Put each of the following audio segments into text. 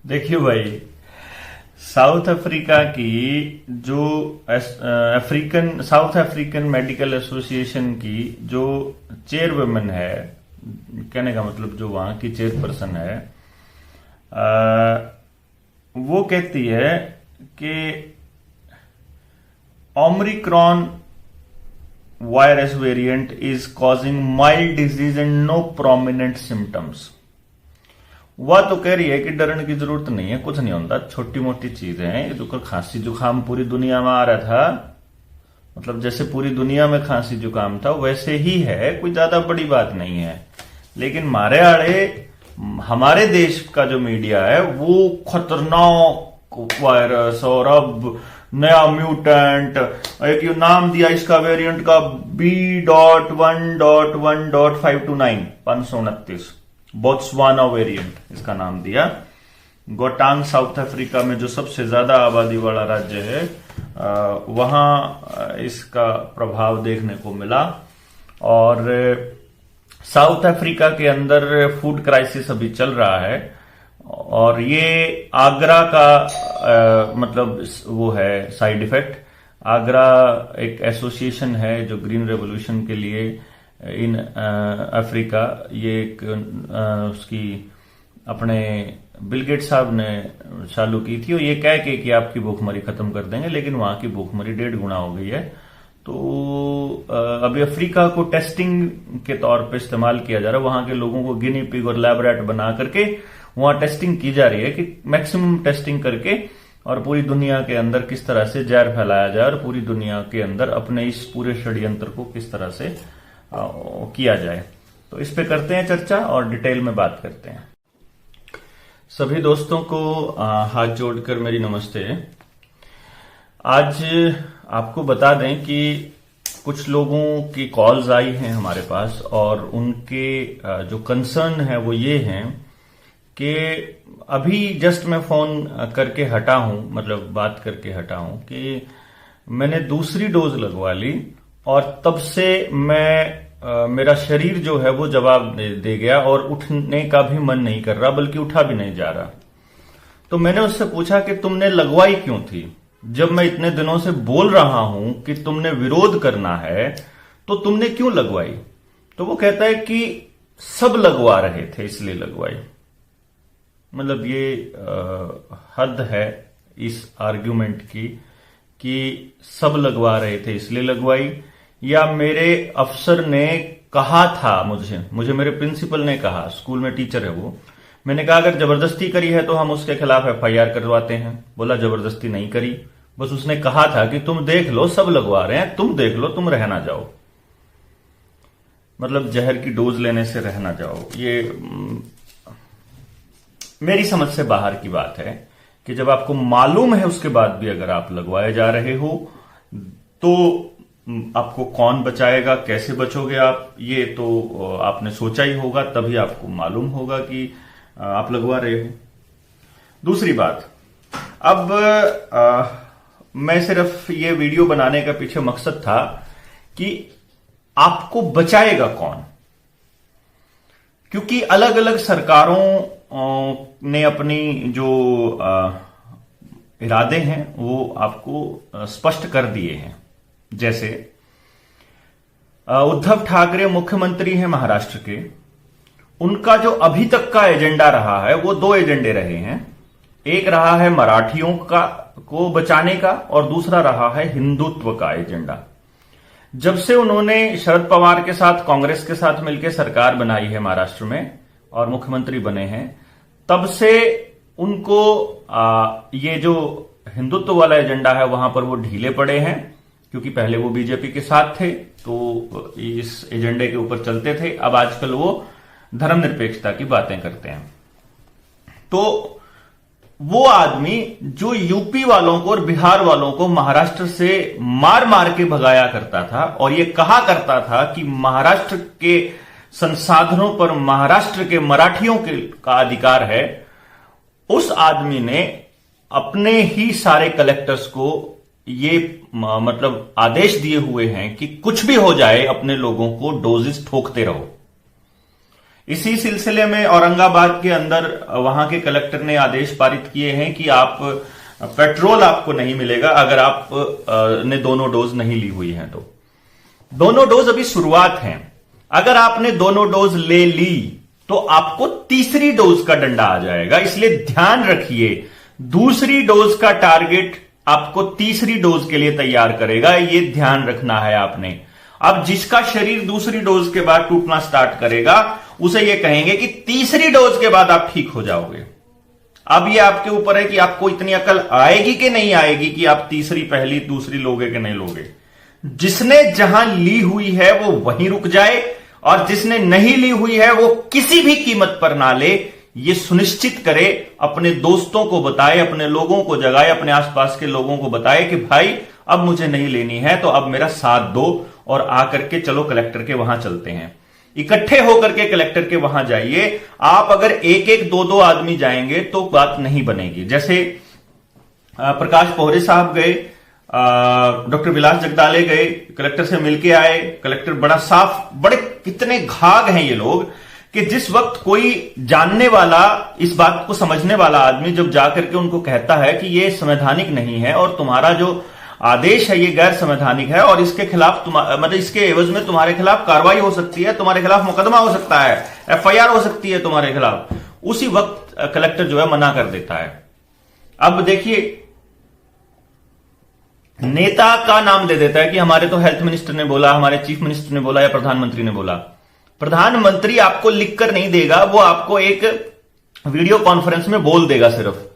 देखिए भाई, south Africa की जो साउथ अफ्रीकन मेडिकल एसोसिएशन की जो चेयरवुमेन है, कहने का मतलब जो वहां की चेयरपर्सन है, वो कहती है कि omicron virus variant is causing mild disease and no prominent symptoms. वह तो कह रही है कि डरने की जरूरत नहीं है, कुछ नहीं होता, छोटी मोटी चीजें हैं। ये जो खांसी जुकाम पूरी दुनिया में आ रहा था, मतलब जैसे पूरी दुनिया में खांसी जुकाम था वैसे ही है, कोई ज्यादा बड़ी बात नहीं है। लेकिन हमारे देश का जो मीडिया है वो खतरनाक वायरस और अब नया म्यूटेंट, एक ये नाम दिया इसका वेरिएंट का B.1.1.529 529, बोत्सवाना वेरिएंट इसका नाम दिया। गोटांग साउथ अफ्रीका में जो सबसे ज्यादा आबादी वाला राज्य है, वहां इसका प्रभाव देखने को मिला। और साउथ अफ्रीका के अंदर फूड क्राइसिस अभी चल रहा है, और ये आगरा का मतलब वो है साइड इफेक्ट। आगरा एक एसोसिएशन है जो ग्रीन रेवोल्यूशन के लिए इन अफ्रीका, ये एक उसकी अपने बिल गेट्स साहब ने चालू की थी, और ये कह के कि आपकी भूखमरी खत्म कर देंगे, लेकिन वहां की भूखमरी 1.5 गुना हो गई है। तो अभी अफ्रीका को टेस्टिंग के तौर पे इस्तेमाल किया जा रहा है। वहां के लोगों को गिनी पिग और लैब रैट बना करके वहां टेस्टिंग की जा रही है कि मैक्सिमम टेस्टिंग करके और पूरी दुनिया के अंदर किस तरह से जहर फैलाया जाए और पूरी दुनिया के अंदर अपने इस पूरे षड्यंत्र को किस तरह से किया जाए। तो इस पे करते हैं चर्चा और डिटेल में बात करते हैं। सभी दोस्तों को हाथ जोड़कर मेरी नमस्ते। आज आपको बता दें कि कुछ लोगों की कॉल्स आई हैं हमारे पास, और उनके जो कंसर्न है वो ये हैं कि अभी जस्ट मैं फोन करके हटा हूं, मतलब बात करके हटा हूं कि मैंने दूसरी डोज लगवा ली और तब से मेरा शरीर जो है वो जवाब दे गया और उठने का भी मन नहीं कर रहा, बल्कि उठा भी नहीं जा रहा। तो मैंने उससे पूछा कि तुमने लगवाई क्यों थी? जब मैं इतने दिनों से बोल रहा हूं कि तुमने विरोध करना है तो तुमने क्यों लगवाई? तो वो कहता है कि सब लगवा रहे थे इसलिए लगवाई। मतलब ये हद है इस आर्ग्यूमेंट की कि सब लगवा रहे थे इसलिए लगवाई, या मेरे अफसर ने कहा था, मुझे मेरे प्रिंसिपल ने कहा, स्कूल में टीचर है वो, मैंने कहा अगर जबरदस्ती करी है तो हम उसके खिलाफ FIR करवाते हैं। बोला जबरदस्ती नहीं करी, बस उसने कहा था कि तुम देख लो सब लगवा रहे हैं, तुम देख लो, तुम रह ना जाओ, मतलब जहर की डोज लेने से रह ना जाओ। ये मेरी समझ से बाहर की बात है कि जब आपको मालूम है उसके बाद भी अगर आप लगवाए जा रहे हो तो आपको कौन बचाएगा, कैसे बचोगे आप, ये तो आपने सोचा ही होगा, तभी आपको मालूम होगा कि आप लगवा रहे हो। दूसरी बात, अब मैं सिर्फ ये वीडियो बनाने का पीछे मकसद था कि आपको बचाएगा कौन, क्योंकि अलग अलग सरकारों ने अपनी जो इरादे हैं वो आपको स्पष्ट कर दिए हैं। जैसे उद्धव ठाकरे मुख्यमंत्री हैं महाराष्ट्र के, उनका जो अभी तक का एजेंडा रहा है वो 2 एजेंडे रहे हैं। एक रहा है मराठियों को बचाने का और दूसरा रहा है हिंदुत्व का एजेंडा। जब से उन्होंने शरद पवार के साथ, कांग्रेस के साथ मिलकर सरकार बनाई है महाराष्ट्र में और मुख्यमंत्री बने हैं, तब से उनको ये जो हिंदुत्व वाला एजेंडा है वहां पर वो ढीले पड़े हैं, क्योंकि पहले वो बीजेपी के साथ थे तो इस एजेंडे के ऊपर चलते थे। अब आजकल वो धर्मनिरपेक्षता की बातें करते हैं। तो वो आदमी जो यूपी वालों को और बिहार वालों को महाराष्ट्र से मार मार के भगाया करता था और ये कहा करता था कि महाराष्ट्र के संसाधनों पर महाराष्ट्र के मराठियों का अधिकार है, उस आदमी ने अपने ही सारे कलेक्टर्स को ये मतलब आदेश दिए हुए हैं कि कुछ भी हो जाए अपने लोगों को डोजेस ठोकते रहो। इसी सिलसिले में औरंगाबाद के अंदर वहां के कलेक्टर ने आदेश पारित किए हैं कि आप पेट्रोल आपको नहीं मिलेगा अगर आप ने दोनों डोज नहीं ली हुई है। तो दोनों डोज अभी शुरुआत है। अगर आपने दोनों डोज ले ली तो आपको तीसरी डोज का डंडा आ जाएगा। इसलिए ध्यान रखिए, दूसरी डोज का टारगेट आपको तीसरी डोज के लिए तैयार करेगा, यह ध्यान रखना है आपने। अब जिसका शरीर दूसरी डोज के बाद टूटना स्टार्ट करेगा उसे यह कहेंगे कि तीसरी डोज के बाद आप ठीक हो जाओगे। अब यह आपके ऊपर है कि आपको इतनी अकल आएगी कि नहीं आएगी कि आप तीसरी, पहली, दूसरी लोगे कि नहीं लोगे। जिसने जहां ली हुई है वो वहीं रुक जाए और जिसने नहीं ली हुई है वो किसी भी कीमत पर ना ले। ये सुनिश्चित करे, अपने दोस्तों को बताए, अपने लोगों को जगाए, अपने आसपास के लोगों को बताए कि भाई अब मुझे नहीं लेनी है तो अब मेरा साथ दो और आकर के चलो कलेक्टर के वहां चलते हैं। इकट्ठे होकर के कलेक्टर के वहां जाइए। आप अगर एक एक दो दो आदमी जाएंगे तो बात नहीं बनेगी। जैसे प्रकाश पोहरे साहब गए, डॉक्टर विलास जगदाले गए, कलेक्टर से मिलके आए। कलेक्टर बड़ा साफ, बड़े कितने घाग हैं ये लोग कि जिस वक्त कोई जानने वाला, इस बात को समझने वाला आदमी जब जाकर के उनको कहता है कि ये संवैधानिक नहीं है और तुम्हारा जो आदेश है ये गैर संवैधानिक है और इसके खिलाफ मतलब इसके एवज में तुम्हारे खिलाफ कार्रवाई हो सकती है, तुम्हारे खिलाफ मुकदमा हो सकता है, FIR हो सकती है तुम्हारे खिलाफ, उसी वक्त कलेक्टर जो है मना कर देता है। अब देखिए, नेता का नाम दे देता है कि हमारे तो हेल्थ मिनिस्टर ने बोला, हमारे चीफ मिनिस्टर ने बोला या प्रधानमंत्री ने बोला। प्रधानमंत्री आपको लिखकर नहीं देगा, वो आपको एक वीडियो कॉन्फ्रेंस में बोल देगा सिर्फ।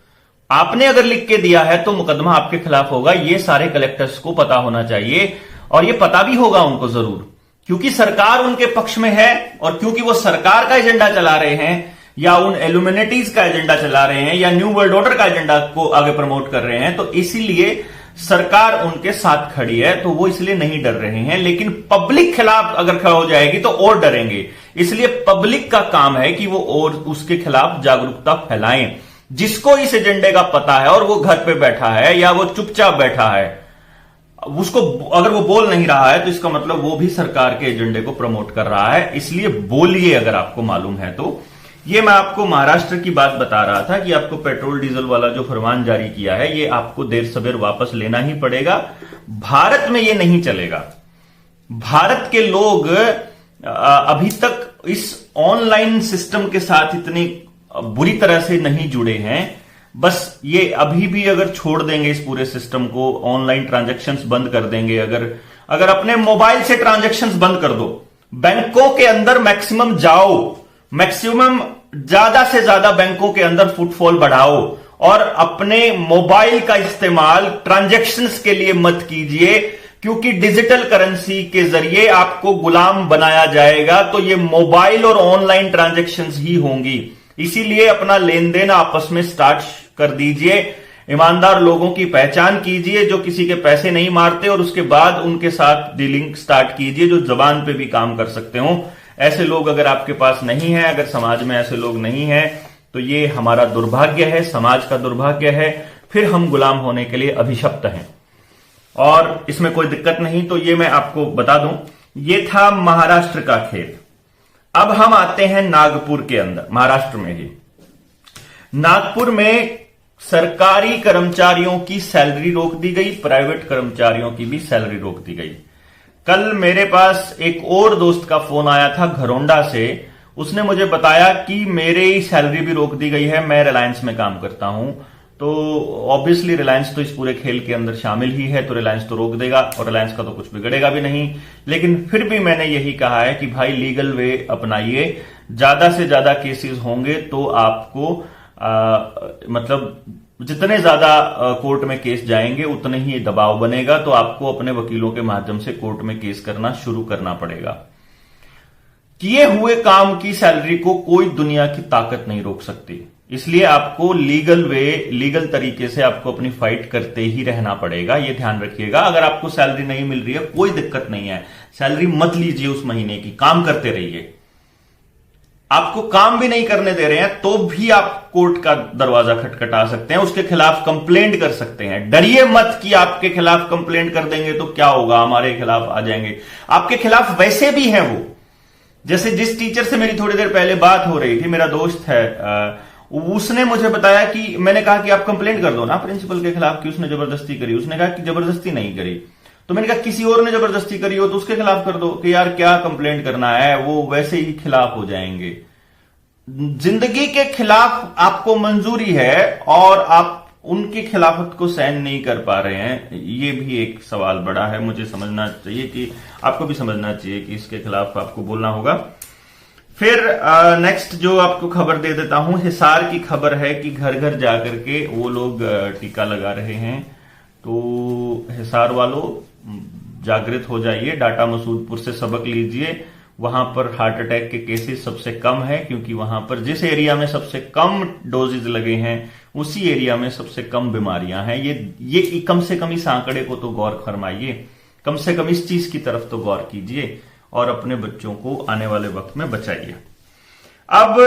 आपने अगर लिख के दिया है तो मुकदमा आपके खिलाफ होगा। ये सारे कलेक्टर्स को पता होना चाहिए और ये पता भी होगा उनको जरूर, क्योंकि सरकार उनके पक्ष में है और क्योंकि वो सरकार का एजेंडा चला रहे हैं या उन इल्यूमिनेटीज का एजेंडा चला रहे हैं या न्यू वर्ल्ड ऑर्डर का एजेंडा को आगे प्रमोट कर रहे हैं, तो इसीलिए सरकार उनके साथ खड़ी है, तो वो इसलिए नहीं डर रहे हैं। लेकिन पब्लिक खिलाफ अगर खड़ा हो जाएगी तो और डरेंगे। इसलिए पब्लिक का काम है कि वो और उसके खिलाफ जागरूकता फैलाएं। जिसको इस एजेंडे का पता है और वो घर पे बैठा है या वो चुपचाप बैठा है, उसको अगर वो बोल नहीं रहा है तो इसका मतलब वो भी सरकार के एजेंडे को प्रमोट कर रहा है। इसलिए बोलिए अगर आपको मालूम है तो। ये मैं आपको महाराष्ट्र की बात बता रहा था कि आपको पेट्रोल डीजल वाला जो फरमान जारी किया है ये आपको देर सवेर वापस लेना ही पड़ेगा। भारत में ये नहीं चलेगा। भारत के लोग अभी तक इस ऑनलाइन सिस्टम के साथ इतनी बुरी तरह से नहीं जुड़े हैं। बस ये अभी भी अगर छोड़ देंगे इस पूरे सिस्टम को, ऑनलाइन ट्रांजैक्शंस बंद कर देंगे, अगर अपने मोबाइल से ट्रांजैक्शंस बंद कर दो, बैंकों के अंदर मैक्सिमम जाओ, मैक्सिमम ज्यादा से ज्यादा बैंकों के अंदर फुटफॉल बढ़ाओ और अपने मोबाइल का इस्तेमाल ट्रांजैक्शंस के लिए मत कीजिए, क्योंकि डिजिटल करेंसी के जरिए आपको गुलाम बनाया जाएगा। तो ये मोबाइल और ऑनलाइन ट्रांजैक्शंस ही होंगी। इसीलिए अपना लेन देन आपस में स्टार्ट कर दीजिए। ईमानदार लोगों की पहचान कीजिए जो किसी के पैसे नहीं मारते और उसके बाद उनके साथ डीलिंग स्टार्ट कीजिए जो जबान पे भी काम कर सकते हो। ऐसे लोग अगर आपके पास नहीं है, अगर समाज में ऐसे लोग नहीं है, तो ये हमारा दुर्भाग्य है, समाज का दुर्भाग्य है। फिर हम गुलाम होने के लिए अभिशप्त हैं और इसमें कोई दिक्कत नहीं। तो ये मैं आपको बता दूं, ये था महाराष्ट्र का खेल। अब हम आते हैं नागपुर के अंदर, महाराष्ट्र में ही। नागपुर में सरकारी कर्मचारियों की सैलरी रोक दी गई, प्राइवेट कर्मचारियों की भी सैलरी रोक दी गई। कल मेरे पास एक और दोस्त का फोन आया था घरौंडा से। उसने मुझे बताया कि मेरी सैलरी भी रोक दी गई है, मैं रिलायंस में काम करता हूं। तो ऑब्वियसली रिलायंस तो इस पूरे खेल के अंदर शामिल ही है, तो रिलायंस तो रोक देगा और रिलायंस का तो कुछ बिगड़ेगा भी नहीं। लेकिन फिर भी मैंने यही कहा है कि भाई लीगल वे अपनाइए। ज्यादा से ज्यादा केसेस होंगे तो आपको मतलब जितने ज्यादा कोर्ट में केस जाएंगे उतने ही दबाव बनेगा, तो आपको अपने वकीलों के माध्यम से कोर्ट में केस करना शुरू करना पड़ेगा। किए हुए काम की सैलरी को कोई दुनिया की ताकत नहीं रोक सकती। इसलिए आपको लीगल तरीके से आपको अपनी फाइट करते ही रहना पड़ेगा। यह ध्यान रखिएगा। अगर आपको सैलरी नहीं मिल रही है कोई दिक्कत नहीं है, सैलरी मत लीजिए उस महीने की, काम करते रहिए। आपको काम भी नहीं करने दे रहे हैं तो भी आप कोर्ट का दरवाजा खटखटा सकते हैं, उसके खिलाफ कंप्लेंट कर सकते हैं। डरिए मत कि आपके खिलाफ कंप्लेंट कर देंगे तो क्या होगा, हमारे खिलाफ आ जाएंगे। आपके खिलाफ वैसे भी हैं वो, जैसे जिस टीचर से मेरी थोड़ी देर पहले बात हो रही थी, मेरा दोस्त है, उसने मुझे बताया कि मैंने कहा कि आप कंप्लेंट कर दो ना प्रिंसिपल के खिलाफ कि उसने जबरदस्ती करी। उसने कहा कि जबरदस्ती नहीं करी। तो मैंने कहा किसी और ने जबरदस्ती करी हो तो उसके खिलाफ कर दो कि यार क्या कंप्लेंट करना है, वो वैसे ही खिलाफ हो जाएंगे। जिंदगी के खिलाफ आपको मंजूरी है और आप उनकी खिलाफत को सहन नहीं कर पा रहे हैं, ये भी एक सवाल बड़ा है। मुझे समझना चाहिए कि आपको भी समझना चाहिए कि इसके खिलाफ आपको बोलना होगा। फिर नेक्स्ट जो आपको खबर दे देता हूं, हिसार की खबर है कि घर घर जाकर के वो लोग टीका लगा रहे हैं। तो हिसार वालों जागृत हो जाइए, डाटा मसूदपुर से सबक लीजिए। वहां पर हार्ट अटैक के केसेस सबसे कम है, क्योंकि वहां पर जिस एरिया में सबसे कम डोजेज लगे हैं उसी एरिया में सबसे कम बीमारियां हैं। ये कम से कम इस आंकड़े को तो गौर फरमाइए, कम से कम इस चीज की तरफ तो गौर कीजिए और अपने बच्चों को आने वाले वक्त में बचाइए। अब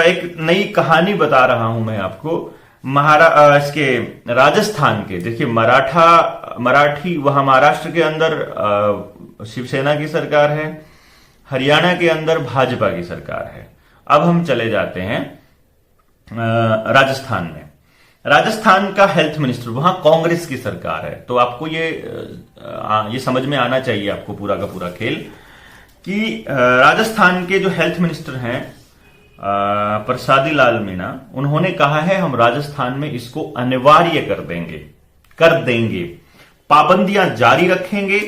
एक नई कहानी बता रहा हूं मैं आपको इसके राजस्थान के। देखिए मराठी वहां महाराष्ट्र के अंदर शिवसेना की सरकार है, हरियाणा के अंदर भाजपा की सरकार है। अब हम चले जाते हैं राजस्थान में। राजस्थान का हेल्थ मिनिस्टर, वहां कांग्रेस की सरकार है। तो आपको ये समझ में आना चाहिए आपको पूरा का पूरा खेल कि राजस्थान के जो हेल्थ मिनिस्टर हैं प्रसादी लाल मीणा, उन्होंने कहा है हम राजस्थान में इसको अनिवार्य कर देंगे, पाबंदियां जारी रखेंगे,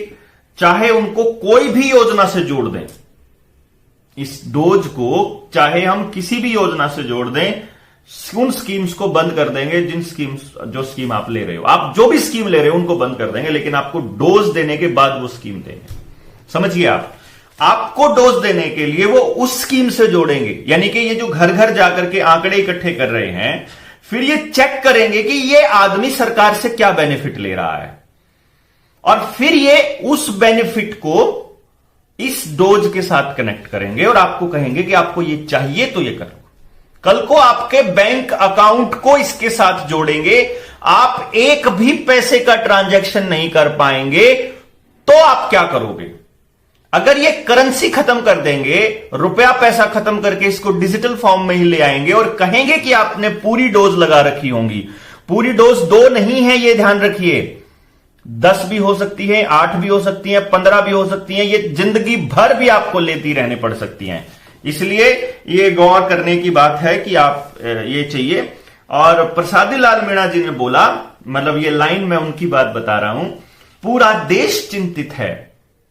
चाहे उनको कोई भी योजना से जोड़ दें। इस डोज को चाहे हम किसी भी योजना से जोड़ दें, उन स्कीम्स को बंद कर देंगे जो स्कीम आप ले रहे हो। आप जो भी स्कीम ले रहे हो उनको बंद कर देंगे, लेकिन आपको डोज देने के बाद वो स्कीम देंगे। समझिए आपको डोज देने के लिए वो उस स्कीम से जोड़ेंगे। यानी कि ये जो घर घर जाकर के आंकड़े इकट्ठे कर रहे हैं, फिर ये चेक करेंगे कि ये आदमी सरकार से क्या बेनिफिट ले रहा है, और फिर ये उस बेनिफिट को इस डोज के साथ कनेक्ट करेंगे और आपको कहेंगे कि आपको ये चाहिए तो ये करो। कल को आपके बैंक अकाउंट को इसके साथ जोड़ेंगे, आप एक भी पैसे का ट्रांजैक्शन नहीं कर पाएंगे। तो आप क्या करोगे? अगर ये करेंसी खत्म कर देंगे, रुपया पैसा खत्म करके इसको डिजिटल फॉर्म में ही ले आएंगे और कहेंगे कि आपने पूरी डोज लगा रखी होंगी। पूरी डोज 2 नहीं है, ये ध्यान रखिए, 10 भी हो सकती है, 8 भी हो सकती है, 15 भी हो सकती है। ये जिंदगी भर भी आपको लेती रहने पड़ सकती हैं। इसलिए ये गौर करने की बात है कि आप ये चाहिए। और प्रसादी लाल मीणा जी ने बोला, मतलब ये लाइन मैं उनकी बात बता रहा हूं, पूरा देश चिंतित है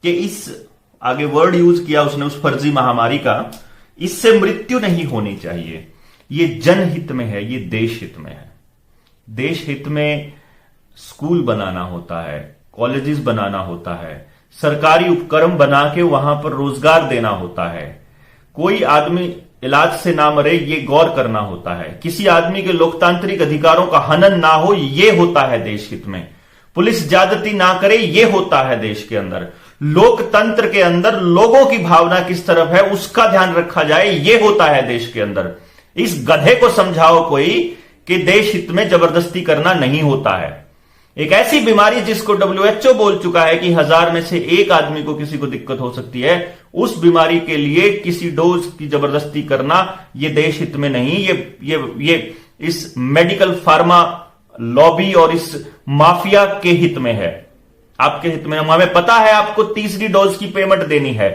कि इस, आगे वर्ड यूज किया उसने उस फर्जी महामारी का, इससे मृत्यु नहीं होनी चाहिए। ये जनहित में है, ये देश हित में है। देश हित में स्कूल बनाना होता है, कॉलेजेस बनाना होता है, सरकारी उपक्रम बना के वहां पर रोजगार देना होता है, कोई आदमी इलाज से ना मरे ये गौर करना होता है, किसी आदमी के लोकतांत्रिक अधिकारों का हनन ना हो ये होता है देश हित में, पुलिस ज्यादती ना करे ये होता है देश के अंदर, लोकतंत्र के अंदर लोगों की भावना किस तरफ है उसका ध्यान रखा जाए ये होता है देश के अंदर। इस गधे को समझाओ कोई कि देश हित में जबरदस्ती करना नहीं होता है। एक ऐसी बीमारी जिसको WHO बोल चुका है कि 1000 में से 1 आदमी को किसी को दिक्कत हो सकती है, उस बीमारी के लिए किसी डोज की जबरदस्ती करना ये देश हित में नहीं, ये इस मेडिकल फार्मा लॉबी और इस माफिया के हित में है, आपके हित में। हमें पता है आपको तीसरी डोज की पेमेंट देनी है,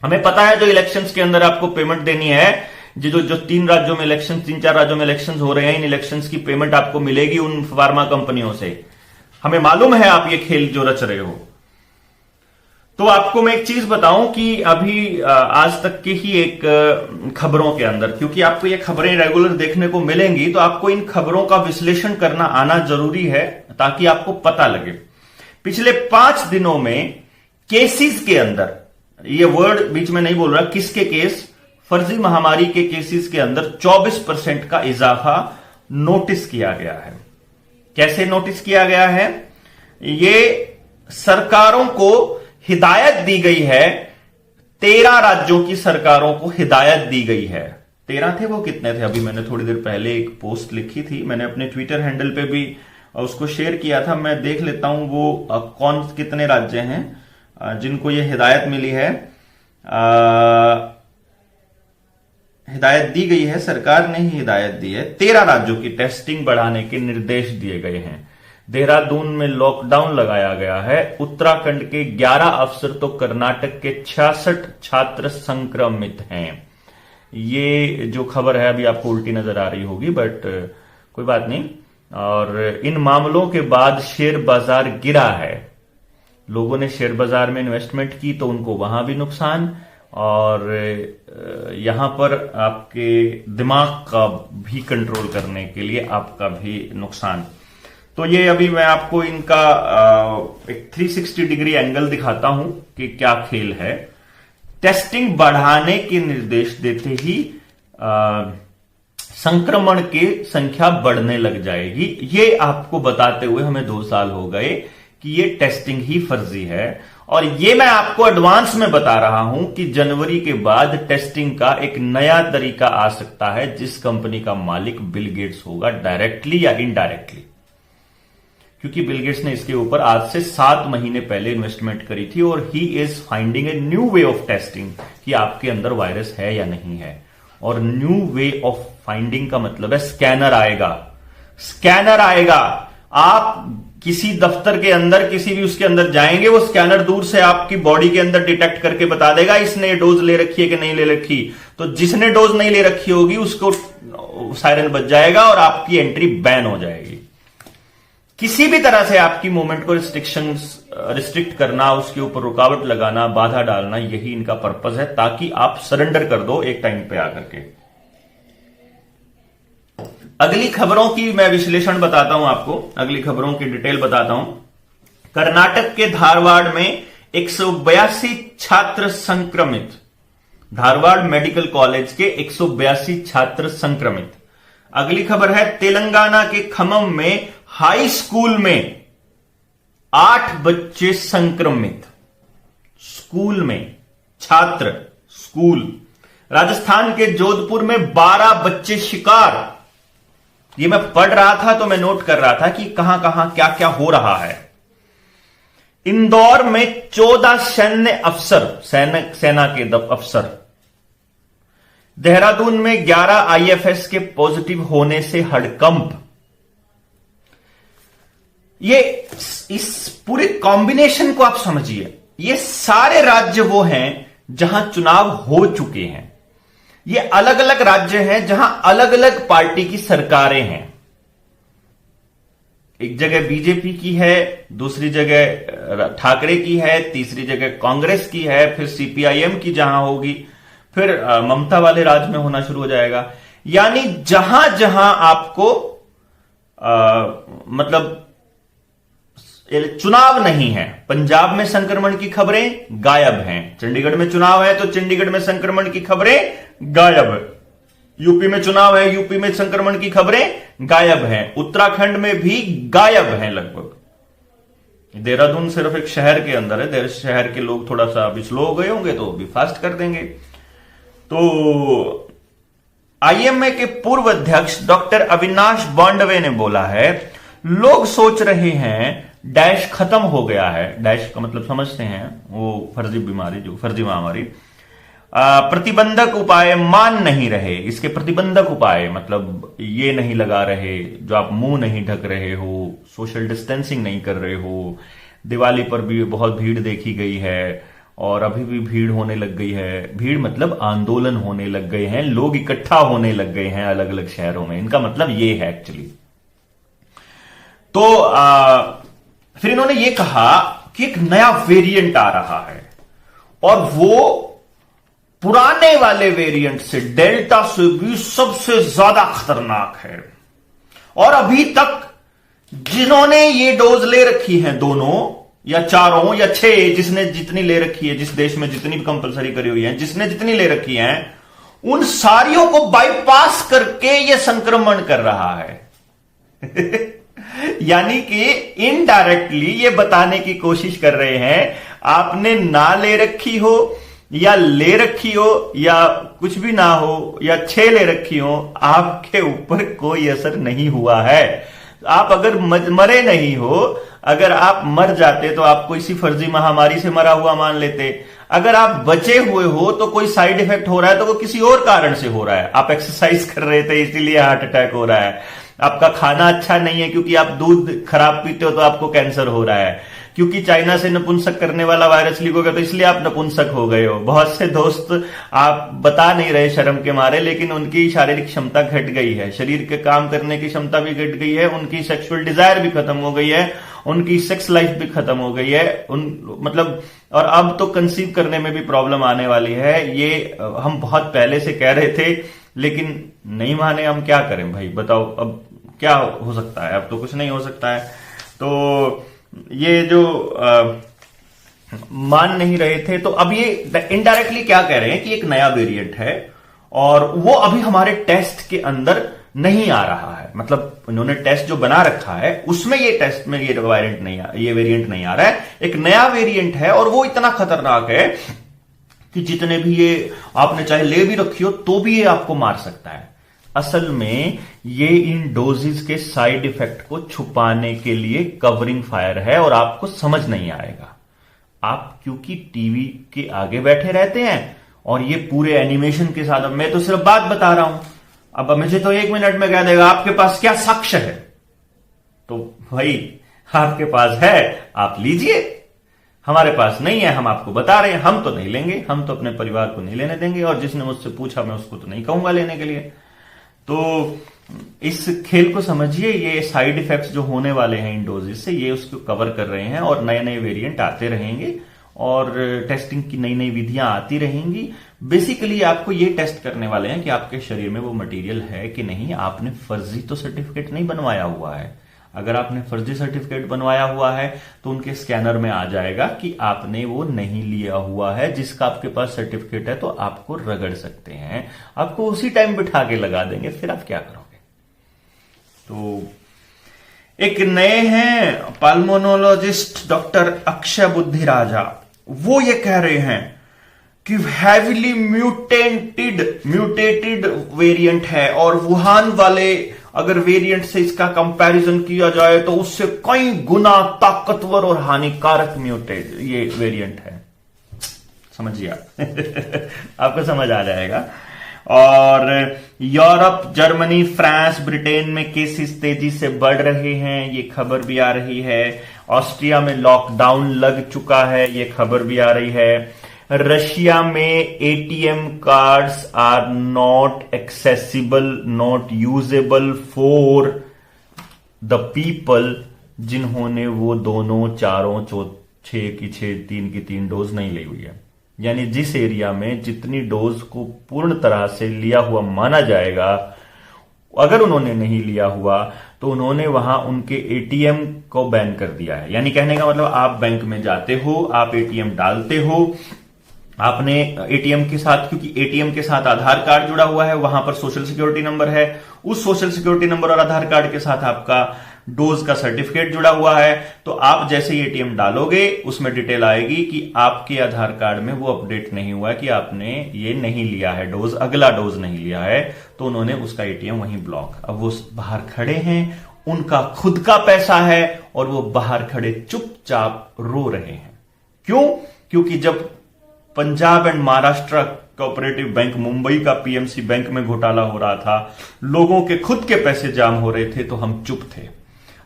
हमें पता है जो इलेक्शंस के अंदर आपको पेमेंट देनी है, जो 3 राज्यों में इलेक्शन, 3-4 राज्यों में इलेक्शंस हो रहे हैं, इन इलेक्शंस की पेमेंट आपको मिलेगी उन फार्मा कंपनियों से। हमें मालूम है आप ये खेल जो रच रहे हो। तो आपको मैं एक चीज बताऊं कि अभी आज तक की ही एक खबरों के अंदर, क्योंकि आपको ये खबरें रेगुलर देखने को मिलेंगी, तो आपको इन खबरों का विश्लेषण करना आना जरूरी है ताकि आपको पता लगे। पिछले 5 दिनों में केसेस के अंदर, ये वर्ड बीच में नहीं बोल रहा, किसके केस, फर्जी महामारी के केसेस के अंदर 24% का इजाफा नोटिस किया गया है। कैसे नोटिस किया गया है? ये सरकारों को हिदायत दी गई है, 13 राज्यों की सरकारों को हिदायत दी गई है। 13 थे, वो कितने थे? अभी मैंने थोड़ी देर पहले एक पोस्ट लिखी थी, मैंने अपने ट्विटर हैंडल पे भी उसको शेयर किया था। मैं देख लेता हूं वो कौन कितने राज्य हैं जिनको ये हिदायत मिली है। हिदायत दी गई है, सरकार ने ही हिदायत दी है। 13 राज्यों की टेस्टिंग बढ़ाने के निर्देश दिए गए हैं। देहरादून में लॉकडाउन लगाया गया है। उत्तराखंड के 11 अफसर तो कर्नाटक के 66 छात्र संक्रमित हैं। ये जो खबर है अभी आपको उल्टी नजर आ रही होगी, बट कोई बात नहीं। और इन मामलों के बाद शेयर बाजार गिरा है। लोगों ने शेयर बाजार में इन्वेस्टमेंट की तो उनको वहां भी नुकसान, और यहां पर आपके दिमाग का भी कंट्रोल करने के लिए आपका भी नुकसान। तो ये अभी मैं आपको इनका एक 360 डिग्री एंगल दिखाता हूं कि क्या खेल है। टेस्टिंग बढ़ाने के निर्देश देते ही संक्रमण की संख्या बढ़ने लग जाएगी। ये आपको बताते हुए हमें 2 साल हो गए कि ये टेस्टिंग ही फर्जी है, और ये मैं आपको एडवांस में बता रहा हूं कि जनवरी के बाद टेस्टिंग का एक नया तरीका आ सकता है, जिस कंपनी का मालिक बिल गेट्स होगा, डायरेक्टली या इनडायरेक्टली। क्योंकि बिल गेट्स ने इसके ऊपर आज से 7 महीने पहले इन्वेस्टमेंट करी थी, और he is finding a new way of testing कि आपके अंदर वायरस है या नहीं है। और न्यू वे ऑफ फाइंडिंग का मतलब है स्कैनर आएगा। स्कैनर आएगा। आप किसी दफ्तर के अंदर, किसी भी उसके अंदर जाएंगे, वो स्कैनर दूर से आपकी बॉडी के अंदर डिटेक्ट करके बता देगा इसने डोज ले रखी है कि नहीं ले रखी। तो जिसने डोज नहीं ले रखी होगी उसको सायरन बज जाएगा और आपकी एंट्री बैन हो जाएगी। किसी भी तरह से आपकी मूवमेंट को रिस्ट्रिक्ट करना, उसके ऊपर रुकावट लगाना, बाधा डालना, यही इनका पर्पस है, ताकि आप सरेंडर कर दो एक टाइम पे आकर के। अगली खबरों की मैं विश्लेषण बताता हूं आपको, अगली खबरों की डिटेल बताता हूं। कर्नाटक के धारवाड़ में 182 छात्र संक्रमित। धारवाड़ मेडिकल कॉलेज के 182 छात्र संक्रमित। अगली खबर है तेलंगाना के खम्मम में हाई स्कूल में 8 बच्चे संक्रमित। स्कूल में छात्र, स्कूल। राजस्थान के जोधपुर में 12 बच्चे शिकार। ये मैं पढ़ रहा था तो मैं नोट कर रहा था कि कहां कहां क्या क्या हो रहा है। इंदौर में 14 सैन्य अफसर, सेना के अफसर। देहरादून में 11 आईएफएस के पॉजिटिव होने से हड़कंप। ये इस पूरे कॉम्बिनेशन को आप समझिए। ये सारे राज्य वो हैं जहां चुनाव हो चुके हैं। ये अलग अलग राज्य हैं जहां अलग अलग पार्टी की सरकारें हैं। एक जगह बीजेपी की है, दूसरी जगह ठाकरे की है, तीसरी जगह कांग्रेस की है, फिर सीपीआईएम की जहां होगी, फिर ममता वाले राज्य में होना शुरू हो जाएगा। यानी जहां जहां आपको मतलब चुनाव नहीं है। पंजाब में संक्रमण की खबरें गायब हैं। चंडीगढ़ में चुनाव है तो चंडीगढ़ में संक्रमण की खबरें गायब। यूपी में चुनाव है, यूपी में संक्रमण की खबरें गायब हैं। उत्तराखंड में भी गायब हैं लगभग। देहरादून सिर्फ एक शहर के अंदर है। शहर के लोग थोड़ा सा अभी स्लो हो गए होंगे तो भी फास्ट कर देंगे। तो आईएमए के पूर्व अध्यक्ष डॉक्टर अविनाश बांडवे ने बोला है, लोग सोच रहे हैं डैश खत्म हो गया है। डैश का मतलब समझते हैं, वो फर्जी बीमारी, जो फर्जी महामारी। प्रतिबंधक उपाय मान नहीं रहे। इसके प्रतिबंधक उपाय मतलब ये नहीं लगा रहे, जो आप मुंह नहीं ढक रहे हो, सोशल डिस्टेंसिंग नहीं कर रहे हो। दिवाली पर भी बहुत भीड़ देखी गई है, और अभी भी भीड़ होने लग गई है। भीड़ मतलब आंदोलन होने लग गए हैं, लोग इकट्ठा होने लग गए हैं अलग अलग शहरों में। इनका मतलब ये है एक्चुअली। तो फिर इन्होंने ये कहा कि एक नया वेरिएंट आ रहा है, और वो पुराने वाले वेरिएंट से, डेल्टा से भी सबसे ज्यादा खतरनाक है। और अभी तक जिन्होंने ये डोज ले रखी है, दोनों या चारों या 6, जिसने जितनी ले रखी है, जिस देश में जितनी भी कंपलसरी करी हुई है, जिसने जितनी ले रखी है, उन सारियों को बाईपास करके ये संक्रमण कर रहा है। यानी कि इनडायरेक्टली ये बताने की कोशिश कर रहे हैं, आपने ना ले रखी हो या ले रखी हो या कुछ भी ना हो या 6 ले रखी हो, आपके ऊपर कोई असर नहीं हुआ है। आप अगर मरे नहीं हो, अगर आप मर जाते तो आपको इसी फर्जी महामारी से मरा हुआ मान लेते। अगर आप बचे हुए हो तो कोई साइड इफेक्ट हो रहा है तो वो किसी और कारण से हो रहा है। आप एक्सरसाइज कर रहे थे इसीलिए हार्ट अटैक हो रहा है, आपका खाना अच्छा नहीं है क्योंकि आप दूध खराब पीते हो तो आपको कैंसर हो रहा है, क्योंकि चाइना से नपुंसक करने वाला वायरस लीक हो गया तो इसलिए आप नपुंसक हो गए हो। बहुत से दोस्त आप बता नहीं रहे शर्म के मारे, लेकिन उनकी शारीरिक क्षमता घट गई है, शरीर के काम करने की क्षमता भी घट गई है, उनकी सेक्सुअल डिजायर भी खत्म हो गई है, उनकी सेक्स लाइफ भी खत्म हो गई है, और अब तो कंसीव करने में भी प्रॉब्लम आने वाली है। ये हम बहुत पहले से कह रहे थे लेकिन नहीं माने, हम क्या करें भाई बताओ, अब क्या हो सकता है, अब तो कुछ नहीं हो सकता है। तो ये जो मान नहीं रहे थे, तो अब ये इनडायरेक्टली क्या कह रहे हैं कि एक नया वेरिएंट है और वो अभी हमारे टेस्ट के अंदर नहीं आ रहा है। मतलब इन्होंने टेस्ट जो बना रखा है उसमें ये टेस्ट में ये वेरिएंट नहीं आ रहा है, एक नया वेरिएंट है और वो इतना खतरनाक है कि जितने भी ये आपने चाहे ले भी रखी हो तो भी ये आपको मार सकता है। असल में ये इन डोजेज के साइड इफेक्ट को छुपाने के लिए कवरिंग फायर है और आपको समझ नहीं आएगा। आप क्योंकि टीवी के आगे बैठे रहते हैं और ये पूरे एनिमेशन के साथ, अब मैं तो सिर्फ बात बता रहा हूं, अब मुझे तो 1 मिनट में कह देगा आपके पास क्या साक्ष्य है, तो भाई आपके पास है आप लीजिए, हमारे पास नहीं है हम आपको बता रहे हैं, हम तो नहीं लेंगे, हम तो अपने परिवार को नहीं लेने देंगे, और जिसने मुझसे पूछा मैं उसको तो नहीं कहूंगा लेने के लिए। तो इस खेल को समझिए, ये साइड इफेक्ट्स जो होने वाले हैं इन डोजेस से, ये उसको कवर कर रहे हैं और नए नए वेरिएंट आते रहेंगे और टेस्टिंग की नई नई विधियां आती रहेंगी। बेसिकली आपको ये टेस्ट करने वाले हैं कि आपके शरीर में वो मटेरियल है कि नहीं। आपने फर्जी तो सर्टिफिकेट नहीं बनवाया हुआ है। अगर आपने फर्जी सर्टिफिकेट बनवाया हुआ है तो उनके स्कैनर में आ जाएगा कि आपने वो नहीं लिया हुआ है। जिसका आपके पास सर्टिफिकेट है तो आपको रगड़ सकते हैं, आपको उसी टाइम बिठा के लगा देंगे, फिर आप क्या करोगे। तो एक नए हैं पल्मोनोलॉजिस्ट डॉक्टर अक्षय बुद्धिराजा, वो ये कह रहे हैं कि हैविली म्यूटेटेड वेरिएंट है और वुहान वाले अगर वेरिएंट से इसका कंपैरिजन किया जाए तो उससे कई गुना ताकतवर और हानिकारक म्यूटेट ये वेरिएंट है। समझिए आपको समझ आ जाएगा। और यूरोप, जर्मनी, फ्रांस, ब्रिटेन में केसेस तेजी से बढ़ रहे हैं, ये खबर भी आ रही है। ऑस्ट्रिया में लॉकडाउन लग चुका है, ये खबर भी आ रही है। रशिया में ATM cards are not accessible, not usable for the people जिन्होंने वो दोनों चारों 6 की 3 डोज नहीं ली हुई है। यानी जिस एरिया में जितनी डोज को पूर्ण तरह से लिया हुआ माना जाएगा, अगर उन्होंने नहीं लिया हुआ तो उन्होंने वहां उनके एटीएम को बैन कर दिया है। यानी कहने का मतलब, आप बैंक में जाते हो, आप एटीएम डालते हो, आपने एटीएम के साथ, क्योंकि एटीएम के साथ आधार कार्ड जुड़ा हुआ है, वहां पर सोशल सिक्योरिटी नंबर है, उस सोशल सिक्योरिटी नंबर और आधार कार्ड के साथ आपका डोज का सर्टिफिकेट जुड़ा हुआ है, तो आप जैसे ही एटीएम डालोगे उसमें डिटेल आएगी कि आपके आधार कार्ड में वो अपडेट नहीं हुआ है कि आपने ये नहीं लिया है डोज, अगला डोज नहीं लिया है, तो उन्होंने उसका एटीएम वहीं ब्लॉक। अब वो बाहर खड़े हैं, उनका खुद का पैसा है और वो बाहर खड़े चुपचाप रो रहे हैं। क्यों? क्योंकि जब Punjab and Maharashtra cooperative bank, Mumbai का पीएमसी बैंक में घोटाला हो रहा था, लोगों के खुद के पैसे जाम हो रहे थे, तो हम चुप थे।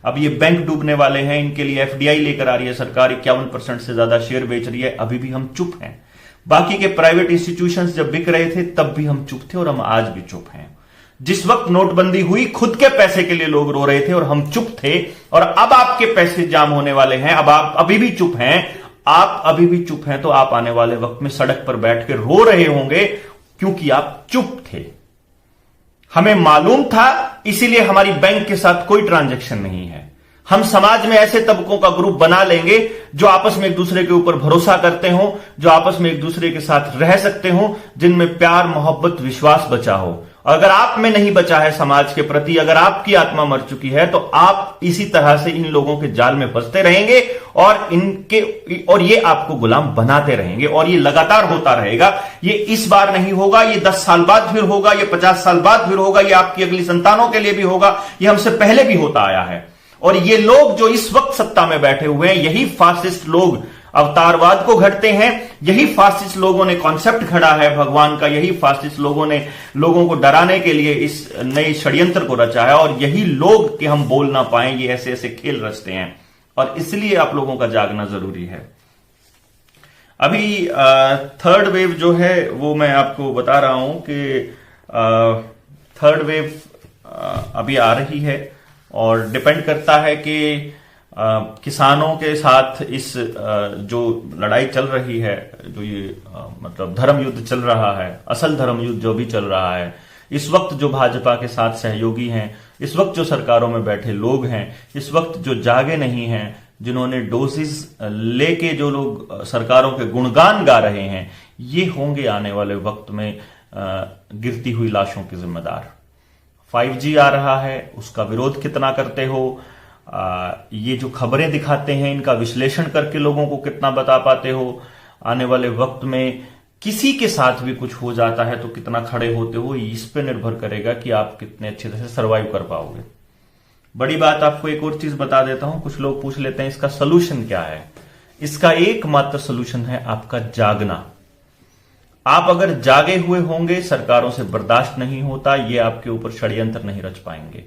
अब ये बैंक डूबने वाले हैं, इनके लिए एफडीआई लेकर आ रही है सरकार, 51% से ज्यादा शेयर बेच रही है, अभी भी हम चुप हैं। बाकी के प्राइवेट इंस्टीट्यूशंस जब बिक रहे थे तब भी हम चुप थे और हम आज भी चुप हैं। जिस वक्त नोटबंदी हुई, खुद के पैसे के लिए लोग रो रहे थे और हम चुप थे, और अब आपके पैसे जाम होने वाले हैं, अब आप अभी भी चुप हैं। आप अभी भी चुप हैं तो आप आने वाले वक्त में सड़क पर बैठ के रो रहे होंगे क्योंकि आप चुप थे। हमें मालूम था, इसीलिए हमारी बैंक के साथ कोई ट्रांजैक्शन नहीं है। हम समाज में ऐसे तबकों का ग्रुप बना लेंगे जो आपस में एक दूसरे के ऊपर भरोसा करते हो, जो आपस में एक दूसरे के साथ रह सकते हो, जिनमें प्यार, मोहब्बत, विश्वास बचा हो। अगर आप में नहीं बचा है समाज के प्रति, अगर आपकी आत्मा मर चुकी है, तो आप इसी तरह से इन लोगों के जाल में फंसते रहेंगे और ये आपको गुलाम बनाते रहेंगे, और ये लगातार होता रहेगा। ये इस बार नहीं होगा, ये 10 साल बाद फिर होगा, ये 50 साल बाद फिर होगा, ये आपकी अगली संतानों के लिए भी होगा, ये हमसे पहले भी होता आया है। और ये लोग जो इस वक्त सत्ता में बैठे हुए हैं, यही फासिस्ट लोग अवतारवाद को घड़ते हैं, यही फासिस्ट लोगों ने कॉन्सेप्ट खड़ा है भगवान का, यही फासिस्ट लोगों ने लोगों को डराने के लिए इस नए षड्यंत्र को रचा है, और यही लोग कि हम बोल ना पाए ये ऐसे ऐसे खेल रचते हैं, और इसलिए आप लोगों का जागना जरूरी है। अभी थर्ड वेव जो है वो मैं आपको बता रहा हूं कि थर्ड वेव अभी आ रही है, और डिपेंड करता है कि किसानों के साथ इस जो लड़ाई चल रही है, जो ये मतलब धर्म युद्ध चल रहा है, असल धर्म युद्ध जो भी चल रहा है, इस वक्त जो भाजपा के साथ सहयोगी हैं, इस वक्त जो सरकारों में बैठे लोग हैं, इस वक्त जो जागे नहीं हैं, जिन्होंने डोसेस लेके जो लोग सरकारों के गुणगान गा रहे हैं, ये होंगे आने वाले वक्त में गिरती हुई लाशों के जिम्मेदार। 5G आ रहा है, उसका विरोध कितना करते हो, ये जो खबरें दिखाते हैं इनका विश्लेषण करके लोगों को कितना बता पाते हो, आने वाले वक्त में किसी के साथ भी कुछ हो जाता है तो कितना खड़े होते हो, इस पे निर्भर करेगा कि आप कितने अच्छे तरह से सर्वाइव कर पाओगे। बड़ी बात आपको एक और चीज बता देता हूं, कुछ लोग पूछ लेते हैं इसका सोल्यूशन क्या है। इसका एकमात्र सोल्यूशन है आपका जागना। आप अगर जागे हुए होंगे, सरकारों से बर्दाश्त नहीं होता, ये आपके ऊपर षड्यंत्र नहीं रच पाएंगे।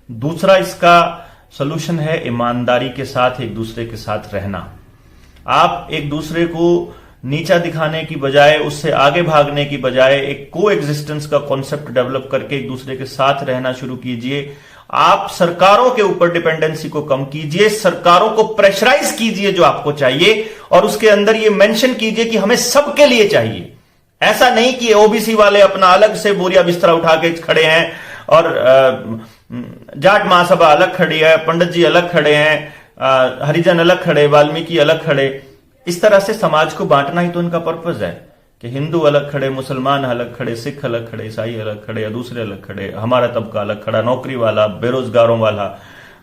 दूसरा इसका सोल्यूशन है ईमानदारी के साथ एक दूसरे के साथ रहना। आप एक दूसरे को नीचा दिखाने की बजाय, उससे आगे भागने की बजाय एक को एग्जिस्टेंस का कॉन्सेप्ट डेवलप करके एक दूसरे के साथ रहना शुरू कीजिए। आप सरकारों के ऊपर डिपेंडेंसी को कम कीजिए, सरकारों को प्रेशराइज कीजिए जो आपको चाहिए, और उसके अंदर ये मेंशन कीजिए कि हमें सबके लिए चाहिए। ऐसा नहीं कि ओबीसी वाले अपना अलग से बोरिया बिस्तरा उठा के खड़े हैं, और जाट महासभा अलग खड़ी है, पंडित जी अलग खड़े हैं, हरिजन अलग खड़े, वाल्मीकि अलग खड़े। इस तरह से समाज को बांटना ही तो इनका पर्पज है कि हिंदू अलग खड़े, मुसलमान अलग खड़े, सिख अलग खड़े, ईसाई अलग खड़े, या दूसरे अलग खड़े, हमारा तबका अलग खड़ा, नौकरी वाला, बेरोजगारों वाला,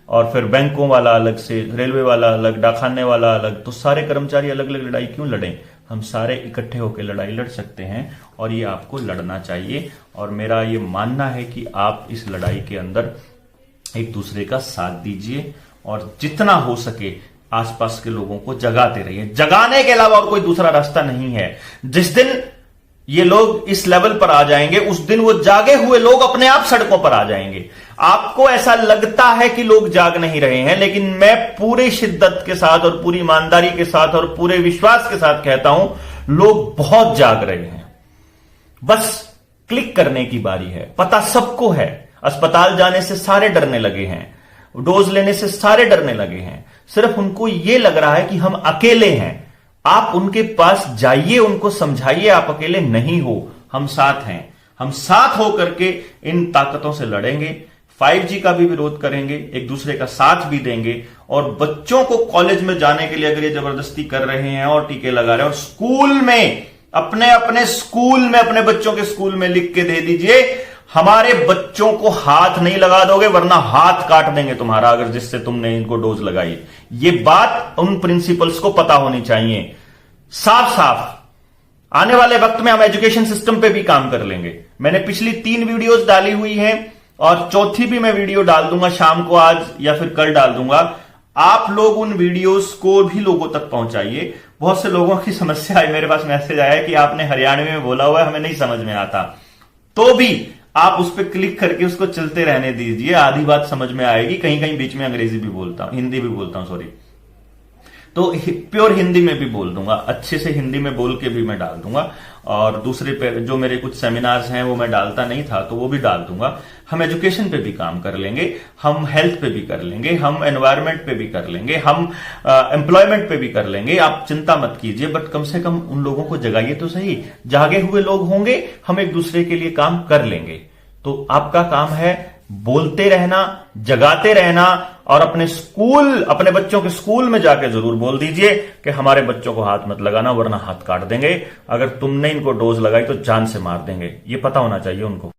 और फिर बैंकों वाला अलग से, रेलवे वाला अलग, डाकखाने वाला अलग। तो सारे कर्मचारी अलग अलग लड़ाई क्यों लड़ें? हम सारे इकट्ठे होकर लड़ाई लड़ सकते हैं, और ये आपको लड़ना चाहिए। और मेरा ये मानना है कि आप इस लड़ाई के अंदर एक दूसरे का साथ दीजिए, और जितना हो सके आसपास के लोगों को जगाते रहिए। जगाने के अलावा और कोई दूसरा रास्ता नहीं है। जिस दिन ये लोग इस लेवल पर आ जाएंगे, उस दिन वो जागे हुए लोग अपने आप सड़कों पर आ जाएंगे। आपको ऐसा लगता है कि लोग जाग नहीं रहे हैं, लेकिन मैं पूरी शिद्दत के साथ और पूरी ईमानदारी के साथ और पूरे विश्वास के साथ कहता हूं, लोग बहुत जाग रहे हैं। बस क्लिक करने की बारी है। पता सबको है, अस्पताल जाने से सारे डरने लगे हैं, डोज लेने से सारे डरने लगे हैं। सिर्फ उनको यह लग रहा है कि हम अकेले हैं। आप उनके पास जाइए, उनको समझाइए आप अकेले नहीं हो, हम साथ हैं। हम साथ होकर के इन ताकतों से लड़ेंगे, 5G का भी विरोध करेंगे, एक दूसरे का साथ भी देंगे। और बच्चों को कॉलेज में जाने के लिए अगर ये जबरदस्ती कर रहे हैं और टीके लगा रहे हैं, और स्कूल में अपने अपने स्कूल में, अपने बच्चों के स्कूल में लिख के दे दीजिए, हमारे बच्चों को हाथ नहीं लगा दोगे वरना हाथ काट देंगे तुम्हारा, अगर जिससे तुमने इनको डोज लगाई। ये बात उन प्रिंसिपल्स को पता होनी चाहिए साफ साफ। आने वाले वक्त में हम एजुकेशन सिस्टम पे भी काम कर लेंगे। मैंने पिछली 3 वीडियोस डाली हुई हैं, और चौथी भी मैं वीडियो डाल दूंगा शाम को, आज या फिर कल डाल दूंगा। आप लोग उन वीडियोस को भी लोगों तक पहुंचाइए। बहुत से लोगों की समस्या है, मेरे पास मैसेज आया कि आपने हरियाणवी में बोला हुआ है, हमें नहीं समझ में आता, तो भी आप उस पर क्लिक करके उसको चलते रहने दीजिए, आधी बात समझ में आएगी। कहीं कहीं बीच में अंग्रेजी भी बोलता हूं, हिंदी भी बोलता हूं, सॉरी, तो प्योर हिंदी में भी बोल दूंगा, अच्छे से हिंदी में बोल के भी मैं डाल दूंगा। और दूसरे पे जो मेरे कुछ सेमिनार्स हैं वो मैं डालता नहीं था, तो वो भी डाल दूंगा। हम एजुकेशन पे भी काम कर लेंगे, हम हेल्थ पे भी कर लेंगे, हम एनवायरमेंट पे भी कर लेंगे, हम एम्प्लॉयमेंट पे भी कर लेंगे। आप चिंता मत कीजिए, बट कम से कम उन लोगों को जगाइए तो सही। जागे हुए लोग होंगे, हम एक दूसरे के लिए काम कर लेंगे। तो आपका काम है बोलते रहना, जगाते रहना, और अपने स्कूल, अपने बच्चों के स्कूल में जाके जरूर बोल दीजिए कि हमारे बच्चों को हाथ मत लगाना वरना हाथ काट देंगे, अगर तुमने इनको डोज लगाई तो जान से मार देंगे। ये पता होना चाहिए उनको।